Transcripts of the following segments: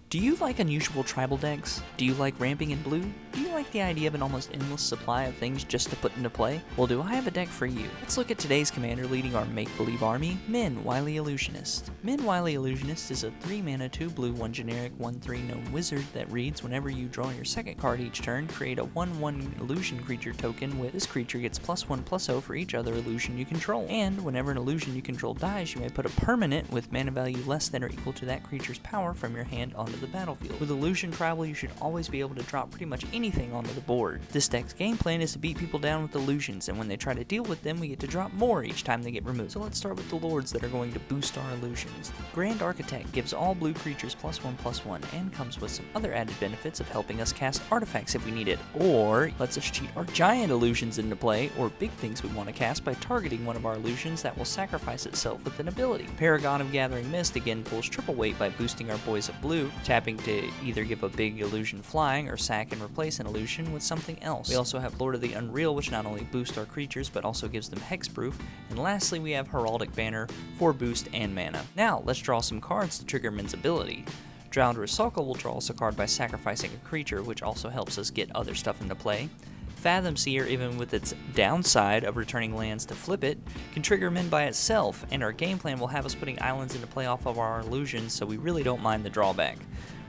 Do you like unusual tribal decks? Do you like ramping in blue? Do you like the idea of an almost endless supply of things just to put into play? Well, do I have a deck for you? Let's look at today's commander leading our make-believe army, Minn, Willy, Illusionist. Minn, Wiley, Illusionist is a 3-mana, 2-blue, 1 generic, 1/3 gnome wizard that reads whenever you draw your second card each turn, create a 1/1 illusion creature token with this creature gets +1/+0 for each other illusion you control. And whenever an illusion you control dies, you may put a permanent with mana value less than or equal to that creature's power from your hand onto the battlefield. With illusion tribal, you should always be able to drop pretty much anything onto the board. This deck's game plan is to beat people down with illusions, and when they try to deal with them, we get to drop more each time they get removed. So let's start with the lords that are going to boost our illusions. Grand Architect gives all blue creatures +1/+1 and comes with some other added benefits of helping us cast artifacts if we need it, or lets us cheat our giant illusions into play, or big things we want to cast by targeting one of our illusions that will sacrifice itself with an ability. Paragon of Gathering Mist again pulls triple weight by boosting our boys of blue, tapping to either give a big illusion flying or sack and replace an illusion with something else. We also have Lord of the Unreal, which not only boosts our creatures but also gives them hexproof, and lastly we have Heraldic Banner for boost and mana. Now let's draw some cards to trigger Minn's ability. Drowned Resulka will draw us a card by sacrificing a creature, which also helps us get other stuff into play. Fathom Seer, even with its downside of returning lands to flip it, can trigger Minn by itself, and our game plan will have us putting islands into play off of our illusions, so we really don't mind the drawback.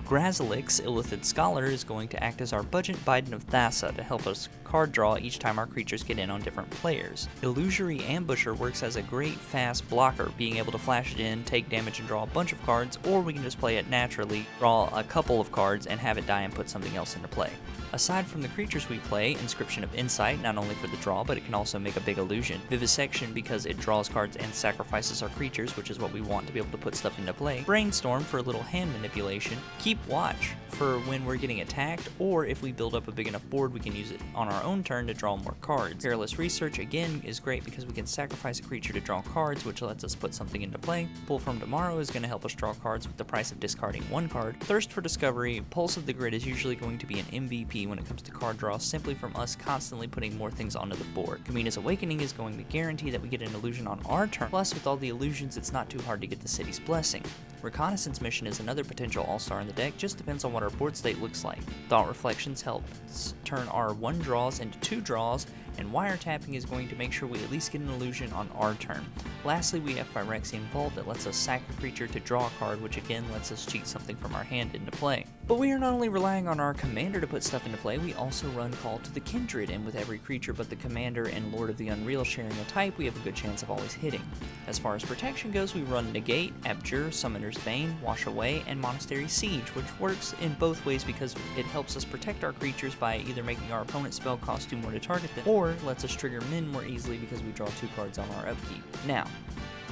Grazilix, Illithid Scholar, is going to act as our budget Biden of Thassa to help us card draw each time our creatures get in on different players. Illusory Ambusher works as a great fast blocker, being able to flash it in, take damage and draw a bunch of cards, or we can just play it naturally, draw a couple of cards, and have it die and put something else into play. Aside from the creatures we play, Inscription of Insight, not only for the draw, but it can also make a big illusion. Vivisection, because it draws cards and sacrifices our creatures, which is what we want to be able to put stuff into play. Brainstorm for a little hand manipulation. Keep Watch for when we're getting attacked, or if we build up a big enough board we can use it on our own turn to draw more cards. Careless Research again is great because we can sacrifice a creature to draw cards, which lets us put something into play. Pull from Tomorrow is going to help us draw cards with the price of discarding one card. Thirst for Discovery, Pulse of the Grid is usually going to be an MVP when it comes to card draw, simply from us constantly putting more things onto the board. Kamina's Awakening is going to guarantee that we get an illusion on our turn, plus with all the illusions it's not too hard to get the City's Blessing. Reconnaissance Mission is another potential all-star in the deck, just depends on what our board state looks like. Thought Reflections helps turn our 1 draws into 2 draws, and Wiretapping is going to make sure we at least get an illusion on our turn. Lastly, we have Phyrexian Vault that lets us sack a creature to draw a card, which again lets us cheat something from our hand into play. But we are not only relying on our commander to put stuff into play, we also run Call to the Kindred, and with every creature but the commander and Lord of the Unreal sharing a type, we have a good chance of always hitting. As far as protection goes, we run Negate, Abjure, Summoner's Bane, Wash Away, and Monastery Siege, which works in both ways because it helps us protect our creatures by either making our opponent's spell cost do more to target them, or lets us trigger Minn more easily because we draw 2 cards on our upkeep. Now,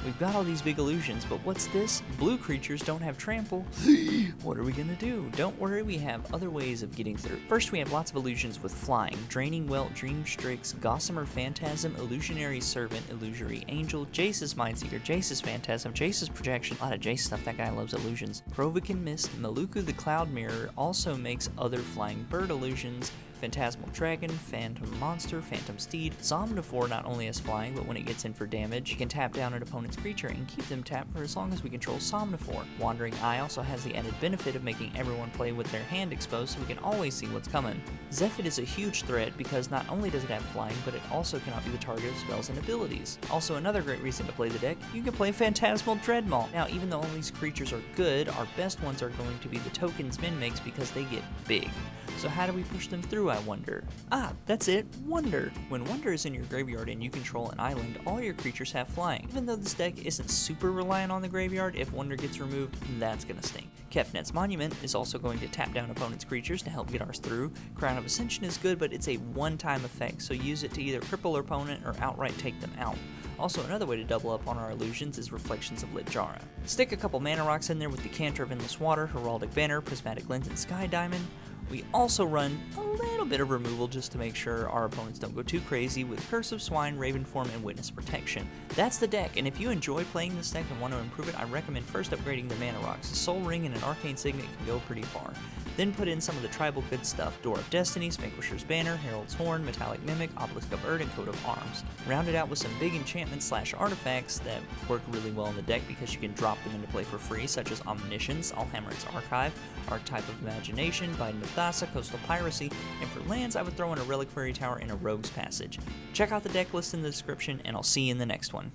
we've got all these big illusions, but what's this? Blue creatures don't have trample. What are we gonna do? Don't worry, we have other ways of getting through. First, we have lots of illusions with flying. Draining Welt, Dream Strix, Gossamer Phantasm, Illusionary Servant, Illusory Angel, Jace's Mindseeker, Jace's Phantasm, Jace's Projection. A lot of Jace stuff, that guy loves illusions. Krovikan Mist, Maluku the Cloud Mirror also makes other flying bird illusions. Phantasmal Dragon, Phantom Monster, Phantom Steed. Somnivore not only has flying, but when it gets in for damage, you can tap down an opponent's creature and keep them tapped for as long as we control Somnivore. Wandering Eye also has the added benefit of making everyone play with their hand exposed so we can always see what's coming. Zephyr is a huge threat because not only does it have flying, but it also cannot be the target of spells and abilities. Also another great reason to play the deck, you can play Phantasmal Dreadmaw. Now even though all these creatures are good, our best ones are going to be the tokens Minn makes because they get big. So how do we push them through, I wonder? Ah, that's it, Wonder! When Wonder is in your graveyard and you control an island, all your creatures have flying. Even though this deck isn't super reliant on the graveyard, if Wonder gets removed, that's gonna stink. Kefnet's Monument is also going to tap down opponent's creatures to help get ours through. Crown of Ascension is good, but it's a one-time effect, so use it to either cripple our opponent or outright take them out. Also, another way to double up on our illusions is Reflections of Littjara. Stick a couple mana rocks in there with Decanter of Endless Water, Heraldic Banner, Prismatic Lens, and Sky Diamond, We also run a little bit of removal just to make sure our opponents don't go too crazy with Curse of Swine, Ravenform, and Witness Protection. That's the deck, and if you enjoy playing this deck and want to improve it, I recommend first upgrading the mana rocks. A Soul Ring and an Arcane Signet can go pretty far. Then put in some of the tribal good stuff: Door of Destinies, Vanquisher's Banner, Herald's Horn, Metallic Mimic, Obelisk of Erd, and Coat of Arms. Round it out with some big enchantments / artifacts that work really well in the deck because you can drop them into play for free, such as Omniscience, Alhammer's Archive, Archetype of Imagination, Binding of Thassa, Coastal Piracy, and for lands I would throw in a Reliquary Tower and a Rogue's Passage. Check out the deck list in the description, and I'll see you in the next one.